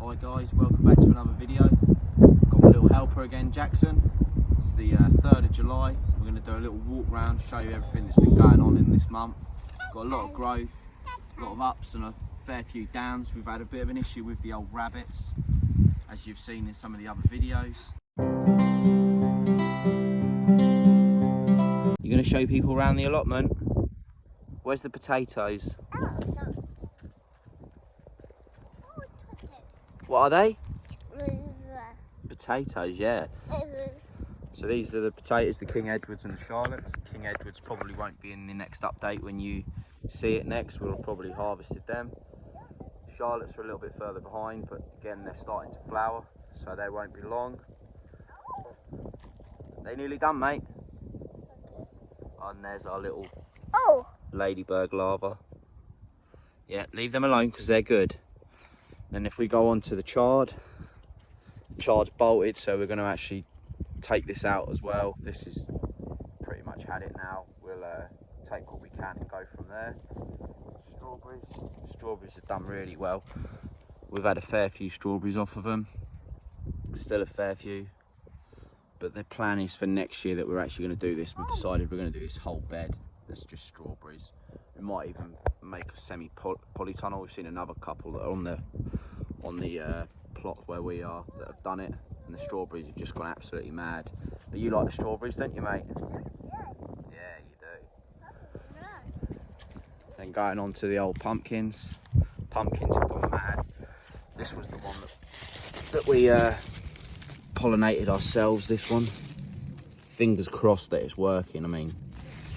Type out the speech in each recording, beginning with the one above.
Hi guys, welcome back to another video. Got my little helper again, Jackson. It's the 3rd of July. We're going to do a little walk round, show you everything that's been going on in this month. Got a lot of growth, a lot of ups and a fair few downs. We've had a bit of an issue with the old rabbits, as you've seen in some of the other videos. You're going to show people around the allotment? Where's the potatoes? What are they? Potatoes, yeah. So these are the potatoes, the King Edwards and the Charlottes. King Edwards probably won't be in the next update. When you see it next, we'll have probably harvested them. Charlottes are a little bit further behind, but again, they're starting to flower, so they won't be long. They nearly done, mate. And there's our little ladybird larva. Yeah, leave them alone because they're good. Then if we go on to the chard's bolted, so we're going to actually take this out as well. This is pretty much had it now. We'll take what we can and go from there. Strawberries have done really well. We've had a fair few strawberries off of them. Still a fair few. But the plan is for next year that we're actually going to do this. We've decided we're going to do this whole bed. That's just strawberries. We might even make a semi-polytunnel. We've seen another couple that are on the plot where we are that have done it, and the strawberries have just gone absolutely mad. But you like the strawberries, don't you, mate? Yeah, you do. Then going on to the old pumpkins. Pumpkins have gone mad. This was the one that we pollinated ourselves, this one. Fingers crossed that it's working. I mean,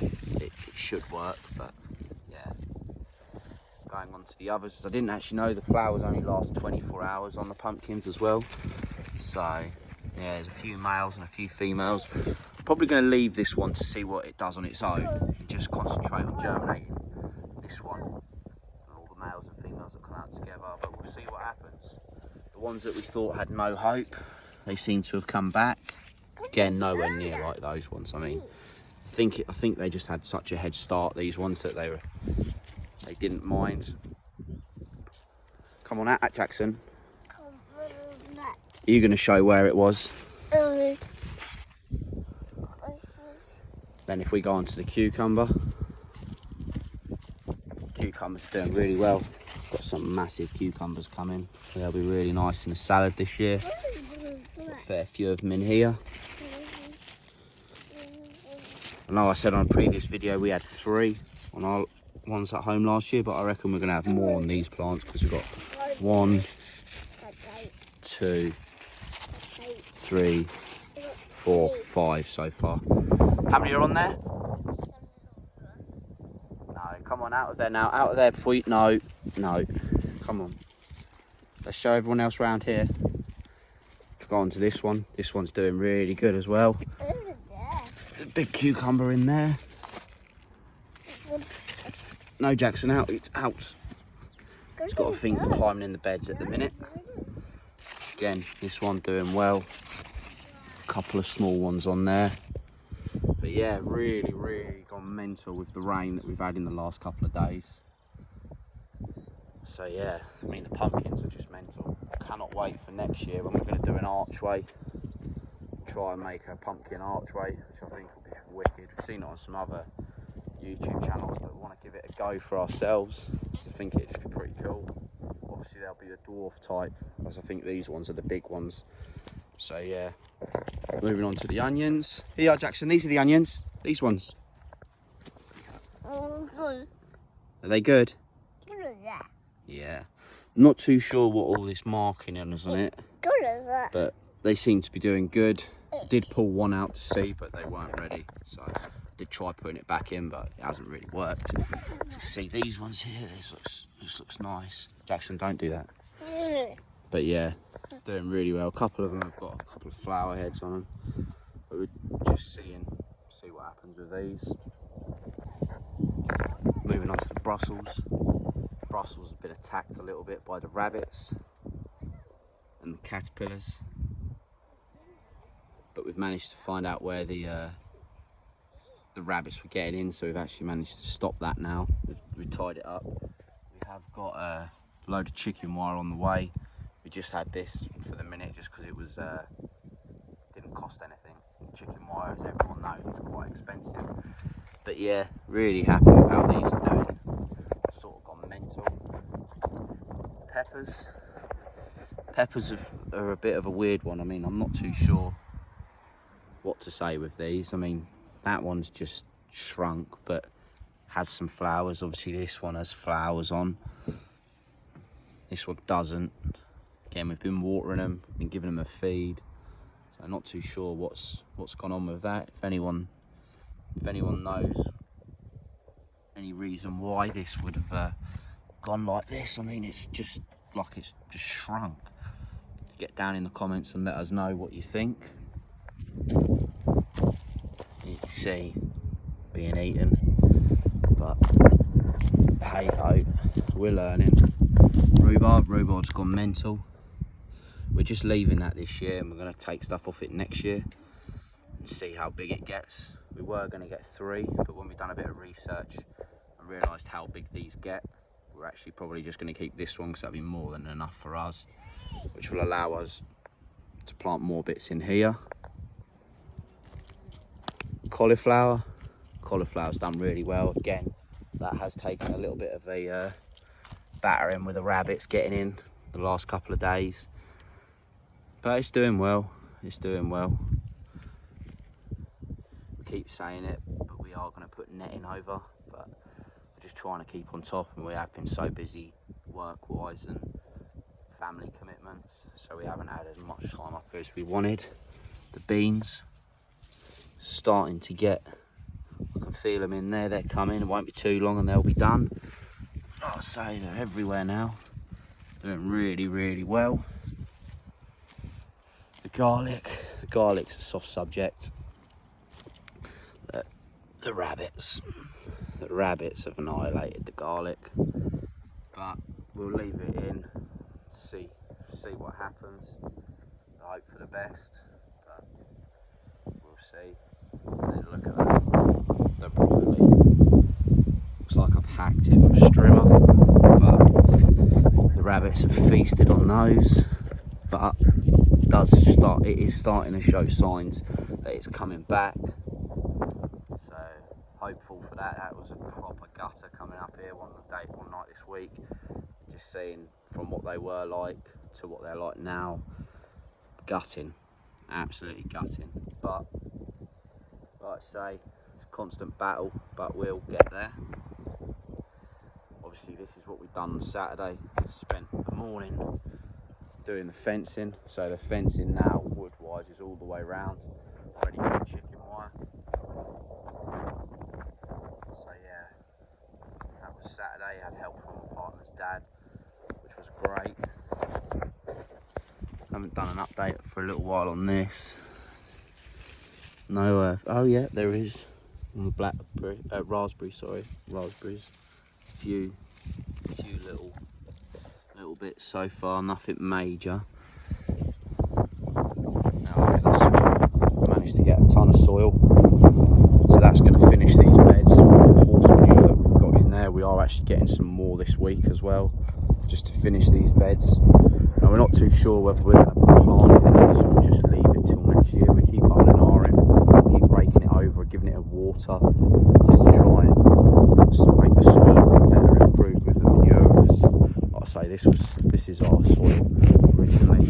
it should work, but yeah. Going on to the others, I didn't actually know the flowers only last 24 hours on the pumpkins as well. So yeah, there's a few males and a few females. Probably going to leave this one to see what it does on its own and just concentrate on germinating this one and all the males and females that come out together, but we'll see what happens. The ones that we thought had no hope, they seem to have come back. Again, nowhere near like those ones. I mean, I think they just had such a head start, these ones, that they didn't mind. Come on out, Jackson. Are you going to show where it was? Then if we go on to the cucumber's doing really well. Got some massive cucumbers coming. They'll be really nice in a salad this year. A fair few of them in here. I know I said on a previous video we had 3 on our ones at home last year, but I reckon we're going to have more on these plants because we've got 1, 2, 3, 4, 5 so far. How many are on there? No, come on, out of there now. Out of there before you... No. Come on. Let's show everyone else around here. Let's go on to this one. This one's doing really good as well. A big cucumber in there. No, Jackson, out. He's got a thing for climbing in the beds at the minute. Again, this one doing well. A couple of small ones on there. But yeah, really gone mental with the rain that we've had in the last couple of days. So yeah, I mean, the pumpkins are just mental. I cannot wait for next year when we're going to do an archway. Try and make a pumpkin archway, which I think will be wicked. We've seen it on some other YouTube channels, but we want to give it a go for ourselves. I think it'd just be pretty cool. Obviously there'll be the dwarf type, as I think these ones are the big ones. So yeah, moving on to the onions. Here you are, Jackson, these are the onions. These ones. Are they good? Yeah. Not too sure what all this marking is on it, but they seem to be doing good. Did pull one out to see, but they weren't ready, so I did try putting it back in, but it hasn't really worked. See these ones here, this looks nice. Jackson, don't do that. But yeah, doing really well. A couple of them have got a couple of flower heads on them, but we're just see what happens with these. Moving on to the Brussels. Brussels have been attacked a little bit by the rabbits and the caterpillars, but we've managed to find out where the rabbits were getting in, so we've actually managed to stop that now. We've tied it up. We have got a load of chicken wire on the way. We just had this for the minute just because it was didn't cost anything. Chicken wire, as everyone knows, is quite expensive. But yeah, really happy with how these are doing. Sort of gone mental. Peppers are a bit of a weird one. I mean, I'm not too sure what to say with these. I mean, that one's just shrunk but has some flowers. Obviously this one has flowers on, this one doesn't. Again, we've been watering them, been giving them a feed, so I'm not too sure what's gone on with that. If anyone knows any reason why this would have gone like this, I mean, it's just like it's just shrunk. Get down in the comments and let us know what you think. You can see being eaten, but hey ho, we're learning. Rhubarb's gone mental. We're just leaving that this year and we're going to take stuff off it next year and see how big it gets. We were going to get 3, but when we've done a bit of research and realised how big these get, we're actually probably just going to keep this one because that'll be more than enough for us, which will allow us to plant more bits in here. Cauliflower's done really well. Again, that has taken a little bit of a battering with the rabbits getting in the last couple of days, but it's doing well. We keep saying it, but we are going to put netting over, but we're just trying to keep on top, and we have been so busy work wise and family commitments, so we haven't had as much time up here as we wanted. The beans starting to get, I can feel them in there, they're coming. It won't be too long and they'll be done. Like I say, they're everywhere now, doing really well. The garlic's a soft subject. The rabbits have annihilated the garlic, but we'll leave it in, see what happens. I hope for the best, but we'll see. And then look at that, the broccoli. Looks like I've hacked it with a strimmer, but the rabbits have feasted on those. But it is starting to show signs that it's coming back. So hopeful for that. That was a proper gutter coming up here one night this week. Just seeing from what they were like to what they're like now. Gutting, absolutely gutting. But like I say, it's a constant battle, but we'll get there. Obviously this is what we've done on Saturday. Spent the morning doing the fencing. So the fencing now, wood wise, is all the way round, ready for the chicken wire. So yeah, that was Saturday. I had help from my partner's dad, which was great. Haven't done an update for a little while on this. No, oh yeah, there is raspberries. A few little bits so far, nothing major. Now managed to get a ton of soil, so that's going to finish these beds. The horse manure that we've got in there, we are actually getting some more this week as well, just to finish these beds. Now we're not too sure whether we're going to plant it, so we'll just leave it till next year. We keep on and keep breaking it over, giving it a water, just to try and make the soil a bit better, improve with the manure. Like I say, this is our soil originally.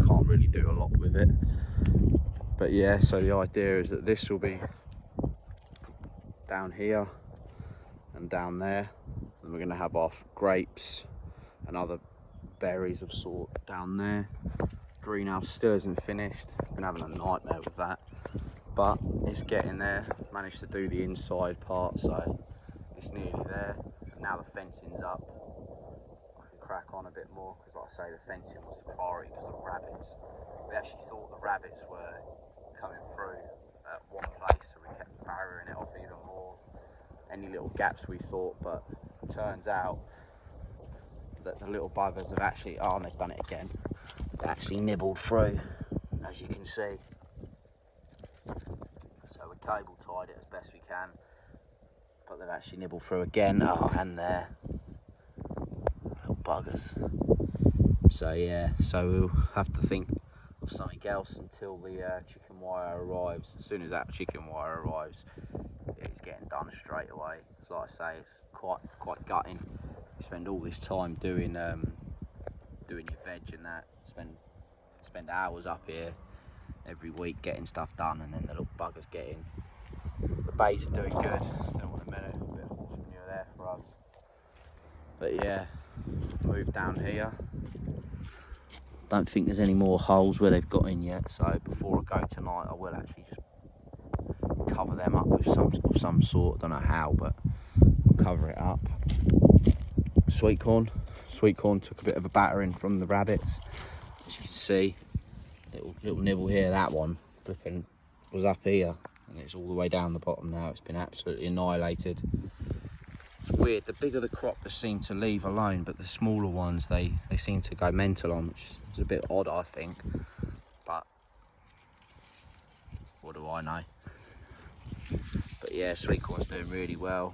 Can't really do a lot with it, but yeah. So the idea is that this will be down here and down there, and we're going to have our grapes and other berries of sort down there. Greenhouse still isn't finished. Been having a nightmare with that, but it's getting there. Managed to do the inside part, so it's nearly there. And now the fencing's up, I can crack on a bit more, because like I say, the fencing was the priority because of rabbits. We actually thought the rabbits were coming through at one place, so we kept barriering it off even more. Any little gaps we thought, but it turns out that the little buggers have actually, and they've done it again, they actually nibbled through, as you can see. So we cable tied it as best we can, but they've actually nibbled through again. Oh, and there, little buggers. So yeah, so we'll have to think of something else until the chicken wire arrives. As soon as that chicken wire arrives, it's getting done straight away. So like I say, it's quite gutting. You spend all this time doing your veg and that. Spend hours up here every week getting stuff done, and then the little buggers get in. The bays are doing good. Don't want a minute, a bit of horse manure there for us. But yeah, move down here. Don't think there's any more holes where they've got in yet, so before I go tonight I will actually just cover them up with some sort. Don't know how, but I'll cover it up. Sweet corn took a bit of a battering from the rabbits. As you can see, little nibble here. That one flipping was up here, and it's all the way down the bottom now. It's been absolutely annihilated. It's weird, the bigger the crop they seem to leave alone, but the smaller ones they seem to go mental on, which is a bit odd, I think. But what do I know? But yeah, sweet corn's doing really well.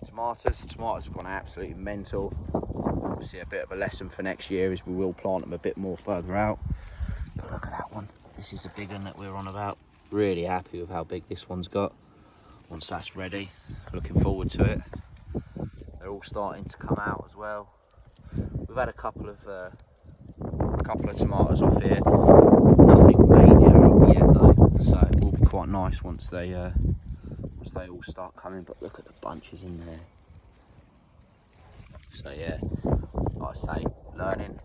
Tomatoes have gone absolutely mental. Obviously a bit of a lesson for next year is we will plant them a bit more further out. But look at that one. This is the big one that we're on about. Really happy with how big this one's got. Once that's ready, looking forward to it. They're all starting to come out as well. We've had a couple of tomatoes off here. Nothing major up yet though, so it will be quite nice once they all start coming. But look at the bunches in there. So yeah, like I say, learning.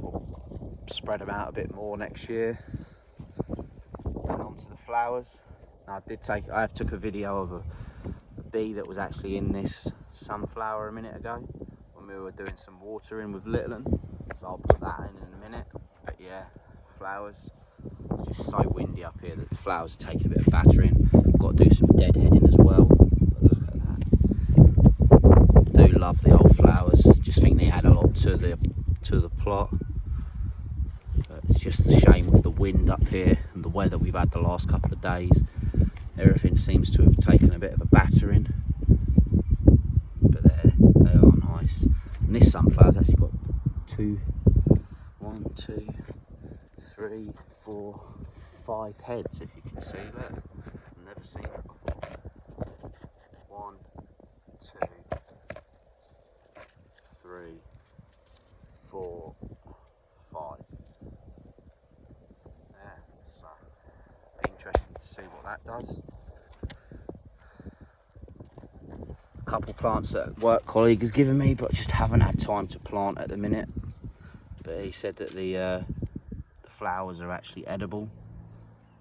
We'll spread them out a bit more next year. Then onto the flowers. Now, I have took a video of a bee that was actually in this sunflower a minute ago when we were doing some watering with little one. So I'll put that in a minute. But yeah, flowers. It's just so windy up here that the flowers are taking a bit of battering. I've got to do some deadheading as well. But look at that. I do love the old flowers. Just think they add a lot to the plot. But it's just a shame with the wind up here and the weather we've had the last couple of days. Everything seems to have taken a bit of a battering. But they are nice. And this sunflower's actually got 1, 2, 3, 4, 5 heads, if you can see that. I've never seen that before. 1, 2, 3, 4, 5. Yeah, so interesting to see what that does. A couple plants that a work colleague has given me, but just haven't had time to plant at the minute. But he said that the flowers are actually edible,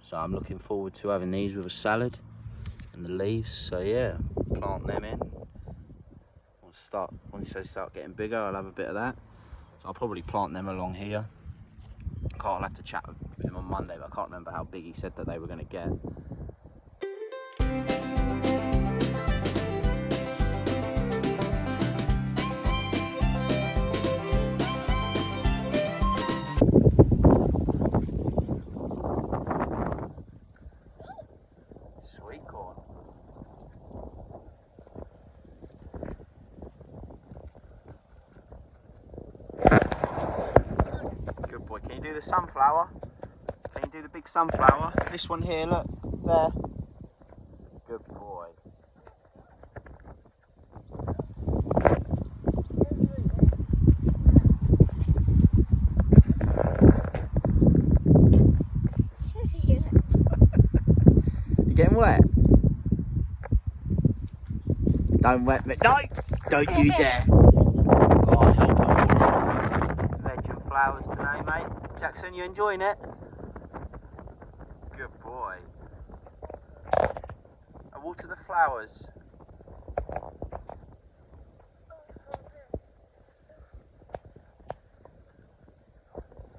so I'm looking forward to having these with a salad, and the leaves. So yeah, plant them in. Once they start getting bigger, I'll have a bit of that. So I'll probably plant them along here. I'll have to chat with him on Monday, but I can't remember how big he said that they were going to get. Sweet corn. Good boy. Can you do the sunflower? Can you do the big sunflower? This one here, look, there. Good boy. You getting wet? Don't wet me. No! Don't you dare. God help her. Veg and flowers today, mate. Jackson, you enjoying it? Good boy. I water the flowers.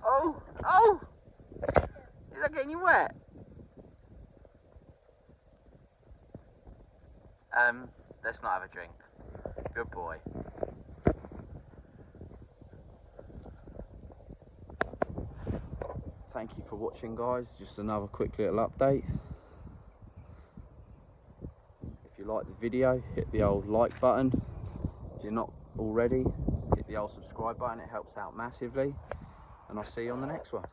Oh! Oh! Is that getting you wet? Let's not have a drink. Good boy. Thank you for watching, guys. Just another quick little update. If you like the video, hit the old like button. If you're not already, hit the the old subscribe button, it helps out massively. And I'll see you on the next one.